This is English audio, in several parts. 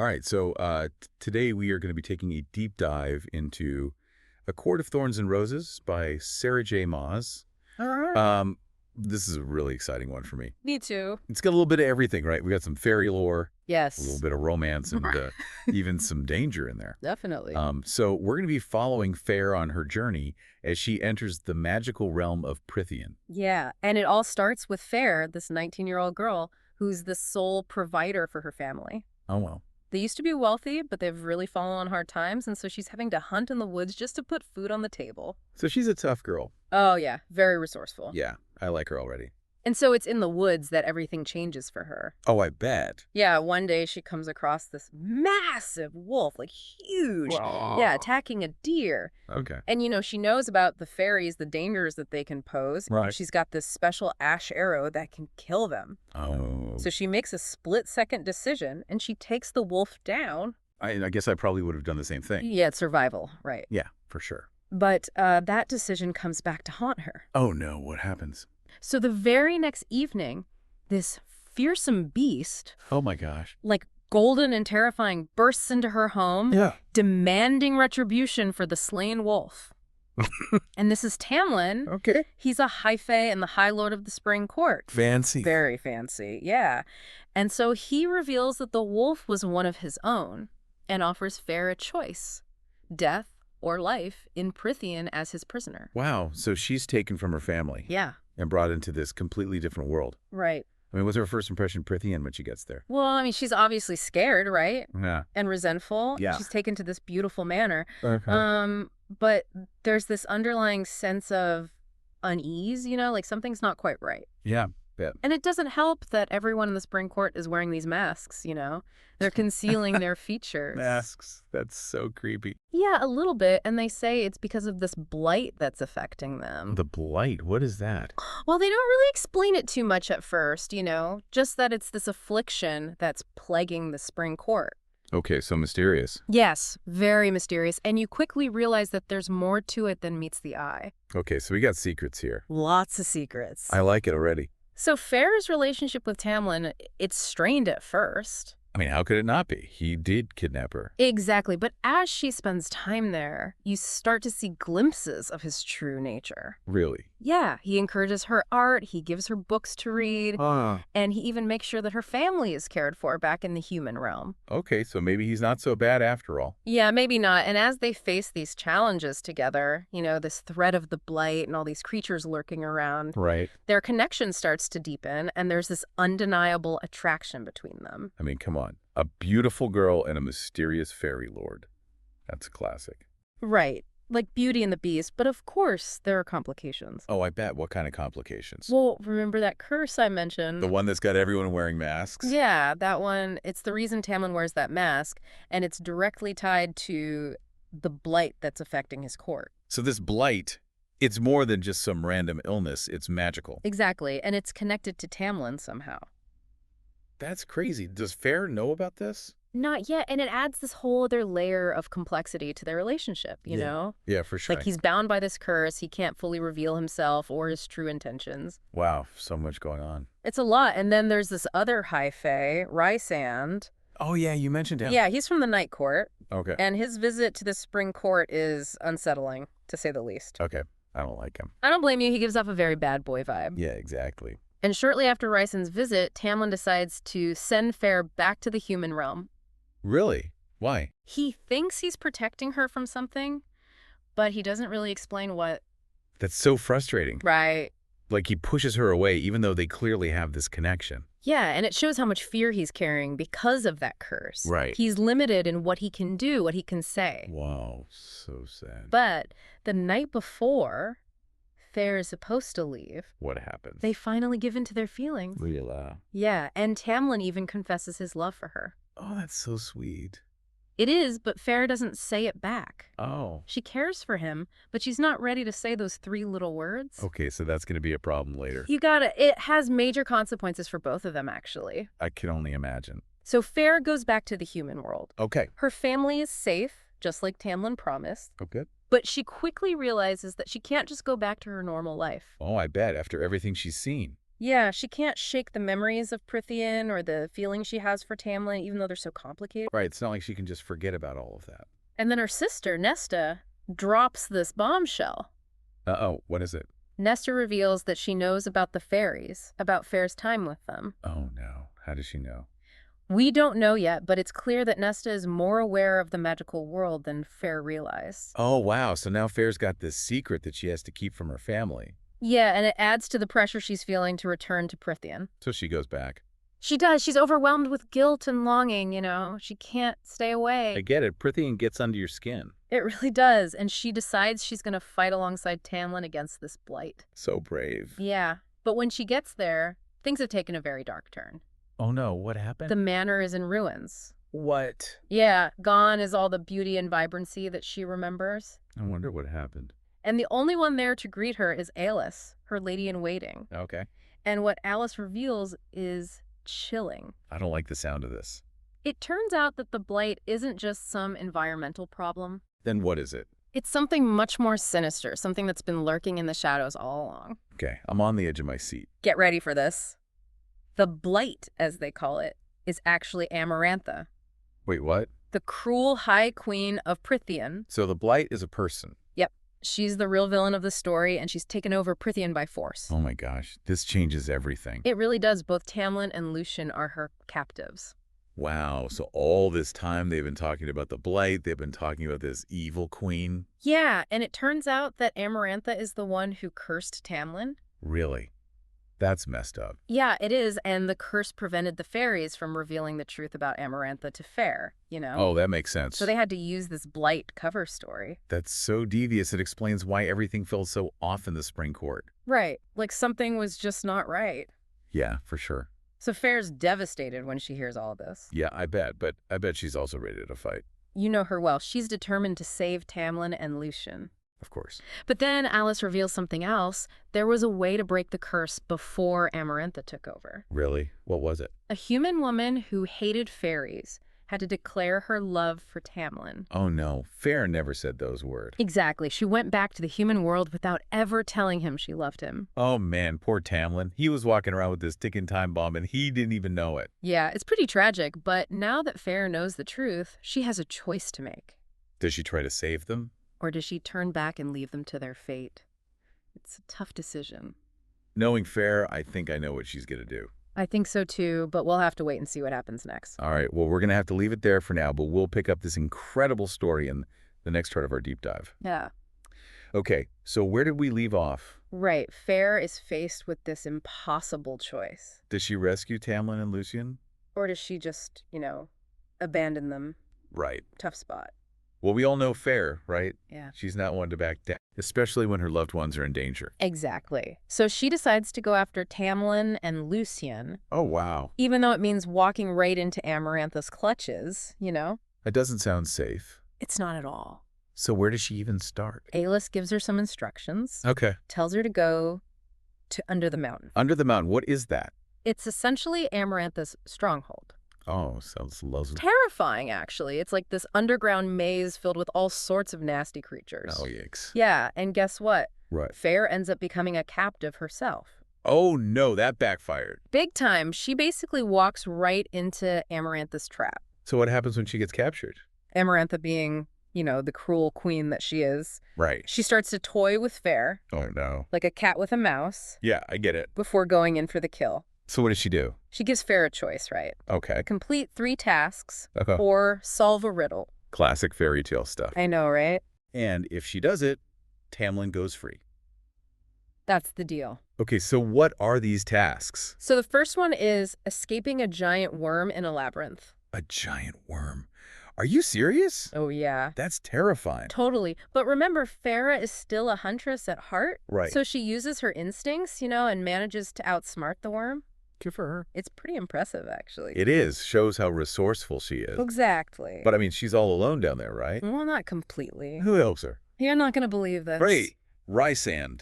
All right, so today we are going to be taking a deep dive into A Court of Thorns and Roses by Sarah J. Maas. All right. This is a really exciting one for me. Me too. It's got a little bit of everything, right? We got some fairy lore, Yes. a little bit of romance, and even some danger in there. Definitely. So we're going to be following Feyre on her journey as she enters the magical realm of Prythian. Yeah, and it all starts with Feyre, this 19-year-old girl who's the sole provider for her family. Oh, well. They used to be wealthy, but they've really fallen on hard times, and so she's having to hunt in the woods just to put food on the table. So she's a tough girl. Oh, yeah. Very resourceful. Yeah, I like her already. And so it's in the woods that everything changes for her. Oh, I bet. Yeah, one day she comes across this massive wolf, like huge. Whoa. Yeah, attacking a deer. Okay. And, she knows about the fairies, the dangers that they can pose. Right. She's got this special ash arrow that can kill them. Oh. So she makes a split-second decision, and she takes the wolf down. I guess I probably would have done the same thing. Yeah, it's survival, right. Yeah, for sure. But that decision comes back to haunt her. Oh, no. What happens? So the very next evening, this fearsome beast, Oh, my gosh. like golden and terrifying, bursts into her home, Yeah. demanding retribution for the slain wolf. And this is Tamlin. Okay. He's a high fae and the High Lord of the Spring Court. Fancy. Very fancy, yeah. And so he reveals that the wolf was one of his own and offers Feyre a choice, death or life in Prythian as his prisoner. Wow. So she's taken from her family. Yeah. And brought into this completely different world. Right. I mean, what's her first impression of Prythian when she gets there? Well, I mean, she's obviously scared, right? Yeah. And resentful. Yeah. She's taken to this beautiful manor. Okay. But there's this underlying sense of unease, like something's not quite right. Yeah. Bet. And it doesn't help that everyone in the Spring Court is wearing these masks, They're concealing their features. Masks. That's so creepy. Yeah, a little bit. And they say it's because of this blight that's affecting them. The blight. What is that? Well, they don't really explain it too much at first, just that it's this affliction that's plaguing the Spring Court. Okay, so mysterious. Yes, very mysterious. And you quickly realize that there's more to it than meets the eye. Okay, so we got secrets here. Lots of secrets. I like it already. So Feyre's relationship with Tamlin, it's strained at first. I mean, how could it not be? He did kidnap her. Exactly. But as she spends time there, you start to see glimpses of his true nature. Really? Yeah, he encourages her art, he gives her books to read, and he even makes sure that her family is cared for back in the human realm. Okay, so maybe he's not so bad after all. Yeah, maybe not. And as they face these challenges together, this threat of the blight and all these creatures lurking around, Right. their connection starts to deepen, and there's this undeniable attraction between them. I mean, come on. A beautiful girl and a mysterious fairy lord. That's a classic. Right. Like Beauty and the Beast, but of course there are complications. Oh, I bet. What kind of complications? Well, remember that curse I mentioned? The one that's got everyone wearing masks? Yeah, that one. It's the reason Tamlin wears that mask, and it's directly tied to the blight that's affecting his court. So this blight, it's more than just some random illness. It's magical. Exactly, and it's connected to Tamlin somehow. That's crazy. Does Feyre know about this? Not yet, and it adds this whole other layer of complexity to their relationship, you know? Yeah, for sure. Like he's bound by this curse, he can't fully reveal himself or his true intentions. Wow, so much going on. It's a lot, and then there's this other high fae, Rysand. Oh, yeah, you mentioned him. Yeah, he's from the Night Court. Okay. And his visit to the Spring Court is unsettling, to say the least. Okay, I don't like him. I don't blame you, he gives off a very bad boy vibe. Yeah, exactly. And shortly after Rysand's visit, Tamlin decides to send Feyre back to the human realm. Really? Why? He thinks he's protecting her from something, but he doesn't really explain what. That's so frustrating. Right. Like he pushes her away even though they clearly have this connection. Yeah, and it shows how much fear he's carrying because of that curse. Right. He's limited in what he can do, what he can say. Wow, so sad. But the night before Feyre is supposed to leave, what happens? they finally give in to their feelings. Really? Yeah, and Tamlin even confesses his love for her. Oh, that's so sweet. It is, but Feyre doesn't say it back. Oh. She cares for him, but she's not ready to say those 3 little words. Okay, so that's going to be a problem later. You got it. It has major consequences for both of them, actually. I can only imagine. So Feyre goes back to the human world. Okay. Her family is safe, just like Tamlin promised. Oh, good. But she quickly realizes that she can't just go back to her normal life. Oh, I bet, after everything she's seen. Yeah, she can't shake the memories of Prythian or the feelings she has for Tamlin, even though they're so complicated. Right, it's not like she can just forget about all of that. And then her sister, Nesta, drops this bombshell. Uh-oh, what is it? Nesta reveals that she knows about the fairies, about Feyre's time with them. Oh, no. How does she know? We don't know yet, but it's clear that Nesta is more aware of the magical world than Feyre realized. Oh, wow. So now Feyre's got this secret that she has to keep from her family. Yeah, and it adds to the pressure she's feeling to return to Prythian. So she goes back. She does. She's overwhelmed with guilt and longing, She can't stay away. I get it. Prythian gets under your skin. It really does, and she decides she's going to fight alongside Tamlin against this blight. So brave. Yeah, but when she gets there, things have taken a very dark turn. Oh, no. What happened? The manor is in ruins. What? Yeah, gone is all the beauty and vibrancy that she remembers. I wonder what happened. And the only one there to greet her is Alice, her lady-in-waiting. Okay. And what Alice reveals is chilling. I don't like the sound of this. It turns out that the blight isn't just some environmental problem. Then what is it? It's something much more sinister, something that's been lurking in the shadows all along. Okay, I'm on the edge of my seat. Get ready for this. The blight, as they call it, is actually Amarantha, Wait, what? the cruel High Queen of Prythian. So the blight is a person. Yep, she's the real villain of the story, and she's taken over Prythian by force. Oh my gosh, this changes everything. It really does. Both Tamlin and Lucien are her captives. Wow, so all this time they've been talking about the blight, they've been talking about this evil queen? Yeah, and it turns out that Amarantha is the one who cursed Tamlin. Really? That's messed up. Yeah, it is, and the curse prevented the fairies from revealing the truth about Amarantha to Feyre, Oh, that makes sense. So they had to use this blight cover story. That's so devious. It explains why everything felt so off in the spring court. Right, like something was just not right. Yeah, for sure. So Feyre's devastated when she hears all this. Yeah, I bet, but I bet she's also ready to fight. You know her well. She's determined to save Tamlin and Lucien. Of course. But then Alice reveals something else. There was a way to break the curse before Amarantha took over. Really? What was it? A human woman who hated fairies had to declare her love for Tamlin. Oh no, Feyre never said those words. Exactly. She went back to the human world without ever telling him she loved him. Oh man, poor Tamlin. He was walking around with this ticking time bomb and he didn't even know it. Yeah, it's pretty tragic, but now that Feyre knows the truth, she has a choice to make. Does she try to save them? Or does she turn back and leave them to their fate? It's a tough decision. Knowing Feyre, I think I know what she's going to do. I think so too, but we'll have to wait and see what happens next. All right, well, we're going to have to leave it there for now, but we'll pick up this incredible story in the next part of our deep dive. Yeah. Okay, so where did we leave off? Right. Feyre is faced with this impossible choice. Does she rescue Tamlin and Lucien? Or does she just, abandon them? Right. Tough spot. Well, we all know Feyre, right? Yeah. She's not one to back down, especially when her loved ones are in danger. Exactly. So she decides to go after Tamlin and Lucien. Oh, wow. Even though it means walking right into Amarantha's clutches, That doesn't sound safe. It's not at all. So where does she even start? Alice gives her some instructions. Okay. Tells her to go to Under the Mountain. Under the Mountain, what is that? It's essentially Amarantha's stronghold. Oh, sounds lovely. Terrifying, actually. It's like this underground maze filled with all sorts of nasty creatures. Oh, yikes. Yeah, and guess what? Right. Feyre ends up becoming a captive herself. Oh, no, that backfired. Big time. She basically walks right into Amarantha's trap. So what happens when she gets captured? Amarantha being, the cruel queen that she is. Right. She starts to toy with Feyre, Oh, no. like a cat with a mouse, Yeah, I get it. before going in for the kill. So what does she do? She gives Feyre a choice, right? Okay. Complete 3 tasks Okay. or solve a riddle. Classic fairy tale stuff. I know, right? And if she does it, Tamlin goes free. That's the deal. Okay, so what are these tasks? So the first one is escaping a giant worm in a labyrinth. A giant worm. Are you serious? Oh, yeah. That's terrifying. Totally. But remember, Feyre is still a huntress at heart. Right. So she uses her instincts, and manages to outsmart the worm. Good for her. It's pretty impressive, actually. It is. Shows how resourceful she is. Exactly. But I mean, she's all alone down there, right? Well, not completely. Who helps her? You're not going to believe this. Right. Rysand.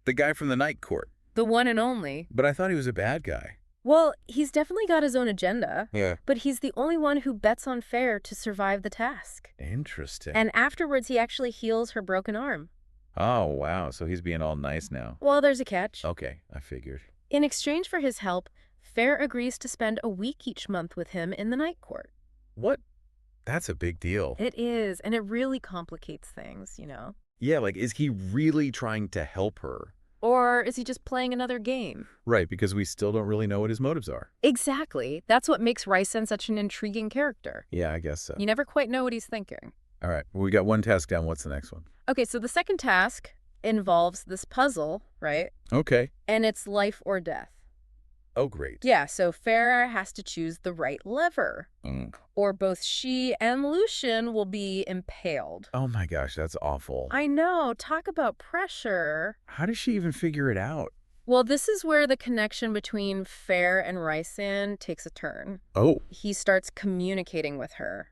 The guy from the Night Court. The one and only. But I thought he was a bad guy. Well, he's definitely got his own agenda. Yeah. But he's the only one who bets on Feyre to survive the task. Interesting. And afterwards, he actually heals her broken arm. Oh, wow. So he's being all nice now. Well, there's a catch. Okay, I figured. In exchange for his help, Feyre agrees to spend a week each month with him in the Night Court. What? That's a big deal. It is, and it really complicates things. Yeah, like, is he really trying to help her? Or is he just playing another game? Right, because we still don't really know what his motives are. Exactly. That's what makes Rysand such an intriguing character. Yeah, I guess so. You never quite know what he's thinking. All right, well, we got one task down. What's the next one? Okay, so the second task involves this puzzle, right? Okay. And it's life or death. Oh, great. Yeah, so Feyre has to choose the right lever, or both she and Lucien will be impaled. Oh my gosh, that's awful. I know, talk about pressure. How does she even figure it out? Well, this is where the connection between Feyre and Rysand takes a turn. Oh. He starts communicating with her.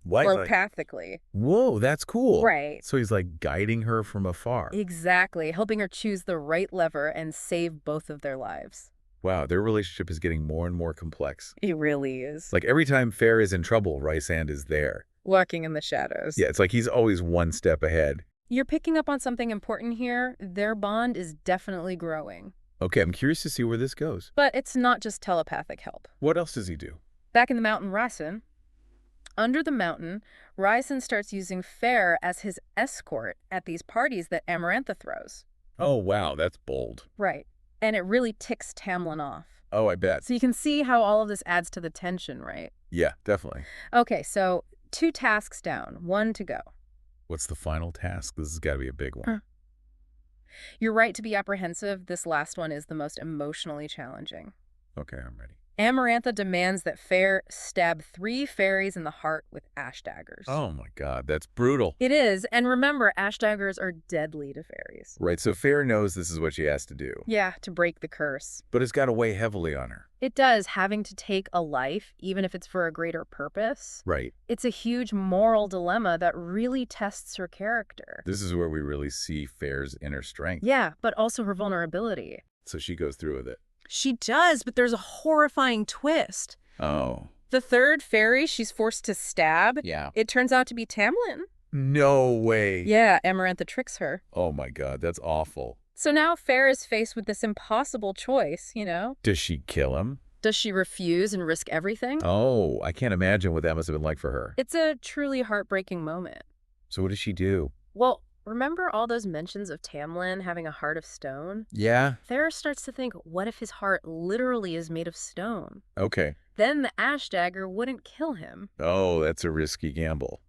What? Telepathically. Whoa, that's cool. Right. So he's like guiding her from afar. Exactly, helping her choose the right lever and save both of their lives. Wow, their relationship is getting more and more complex. It really is. Like every time Feyre is in trouble, Rysand is there. Walking in the shadows. Yeah, it's like he's always one step ahead. You're picking up on something important here. Their bond is definitely growing. Okay, I'm curious to see where this goes. But it's not just telepathic help. What else does he do? Back in the mountain Rysand. Under the mountain, Rysand starts using Feyre as his escort at these parties that Amarantha throws. Oh, wow, that's bold. Right. And it really ticks Tamlin off. Oh, I bet. So you can see how all of this adds to the tension, right? Yeah, definitely. Okay, so 2 tasks down, 1 to go. What's the final task? This has got to be a big one. You're right to be apprehensive. This last one is the most emotionally challenging. Okay, I'm ready. Amarantha demands that Feyre stab 3 fairies in the heart with ash daggers. Oh my god, that's brutal. It is, and remember, ash daggers are deadly to fairies. Right, so Feyre knows this is what she has to do. Yeah, to break the curse. But it's got to weigh heavily on her. It does, having to take a life, even if it's for a greater purpose. Right. It's a huge moral dilemma that really tests her character. This is where we really see Feyre's inner strength. Yeah, but also her vulnerability. So she goes through with it. She does, but there's a horrifying twist. Oh. The 3rd fairy she's forced to stab, Yeah. it turns out to be Tamlin. No way. Yeah, Amarantha tricks her. Oh my god, that's awful. So now Feyre is faced with this impossible choice, Does she kill him? Does she refuse and risk everything? Oh, I can't imagine what that must have been like for her. It's a truly heartbreaking moment. So what does she do? Well, remember all those mentions of Tamlin having a heart of stone? Yeah? Feyre starts to think, what if his heart literally is made of stone? Okay. Then the ash dagger wouldn't kill him. Oh, that's a risky gamble.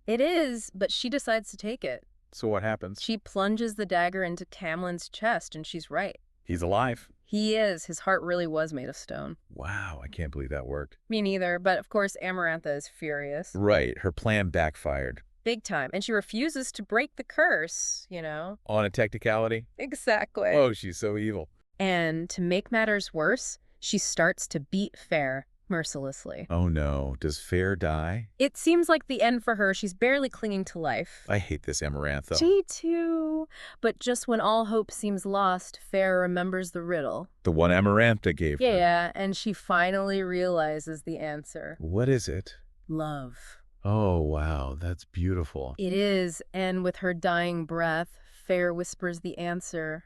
It is, but she decides to take it. So what happens? She plunges the dagger into Tamlin's chest, and she's right. He's alive. He is. His heart really was made of stone. Wow, I can't believe that worked. Me neither, but of course Amarantha is furious. Right, her plan backfired. Big time. And she refuses to break the curse, On a technicality? Exactly. Oh, she's so evil. And to make matters worse, she starts to beat Feyre mercilessly. Oh no, does Feyre die? It seems like the end for her. She's barely clinging to life. I hate this Amarantha. Me too. But just when all hope seems lost, Feyre remembers the riddle. The one Amarantha gave her. Yeah, and she finally realizes the answer. What is it? Love. Oh, wow, that's beautiful. It is, and with her dying breath, Feyre whispers the answer.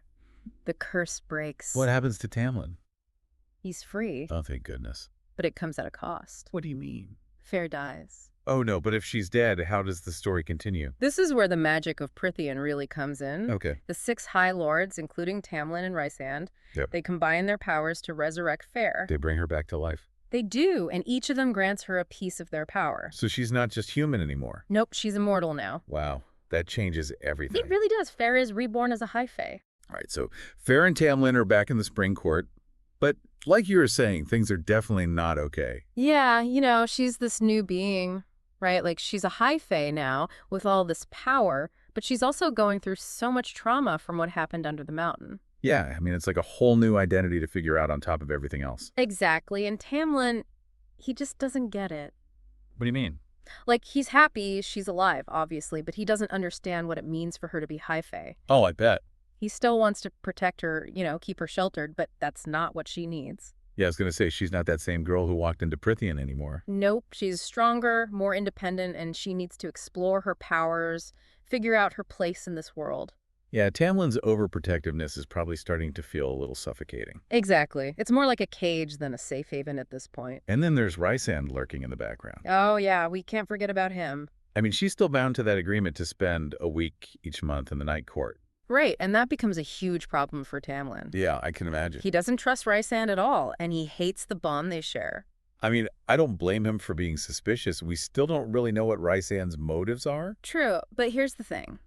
The curse breaks. What happens to Tamlin? He's free, Oh, thank goodness. but it comes at a cost. What do you mean? Feyre dies. Oh, no, but if she's dead, how does the story continue? This is where the magic of Prythian really comes in. Okay. The 6 High Lords, including Tamlin and Rysand, Yep. they combine their powers to resurrect Feyre. They bring her back to life. They do, and each of them grants her a piece of their power. So she's not just human anymore. Nope, she's immortal now. Wow, that changes everything. It really does. Feyre is reborn as a High Fae. All right, so Feyre and Tamlin are back in the Spring Court, but like you were saying, things are definitely not okay. Yeah, she's this new being, right? Like, she's a High Fae now with all this power, but she's also going through so much trauma from what happened under the mountain. Yeah, I mean, it's like a whole new identity to figure out on top of everything else. Exactly, and Tamlin, he just doesn't get it. What do you mean? Like, he's happy she's alive, obviously, but he doesn't understand what it means for her to be High Fae. Oh, I bet. He still wants to protect her, keep her sheltered, but that's not what she needs. Yeah, I was going to say, she's not that same girl who walked into Prythian anymore. Nope, she's stronger, more independent, and she needs to explore her powers, figure out her place in this world. Yeah, Tamlin's overprotectiveness is probably starting to feel a little suffocating. Exactly. It's more like a cage than a safe haven at this point. And then there's Rysand lurking in the background. Oh, yeah, we can't forget about him. I mean, she's still bound to that agreement to spend a week each month in the Night Court. Right, and that becomes a huge problem for Tamlin. Yeah, I can imagine. He doesn't trust Rysand at all, and he hates the bond they share. I mean, I don't blame him for being suspicious. We still don't really know what Rysand's motives are. True, but here's the thing.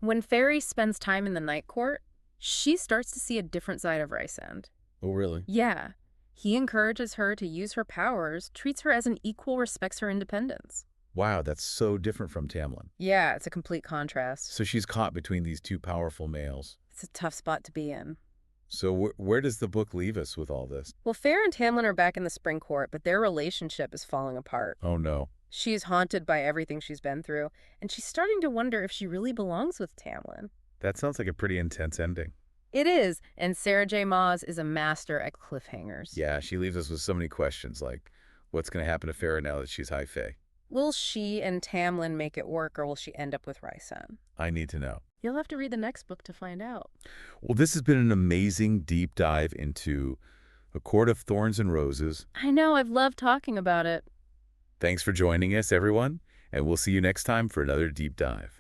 When Feyre spends time in the Night Court, she starts to see a different side of Rysand. Oh, really? Yeah, he encourages her to use her powers, treats her as an equal, respects her independence. Wow, that's so different from Tamlin. Yeah, it's a complete contrast. So she's caught between these two powerful males. It's a tough spot to be in. So where does the book leave us with all this? Well, Feyre and Tamlin are back in the Spring Court, but their relationship is falling apart. Oh, no. She's haunted by everything she's been through, and she's starting to wonder if she really belongs with Tamlin. That sounds like a pretty intense ending. It is, and Sarah J. Maas is a master at cliffhangers. Yeah, she leaves us with so many questions, like what's going to happen to Feyre now that she's High Fae? Will she and Tamlin make it work, or will she end up with Rysand? I need to know. You'll have to read the next book to find out. Well, this has been an amazing deep dive into A Court of Thorns and Roses. I know, I've loved talking about it. Thanks for joining us, everyone, and we'll see you next time for another deep dive.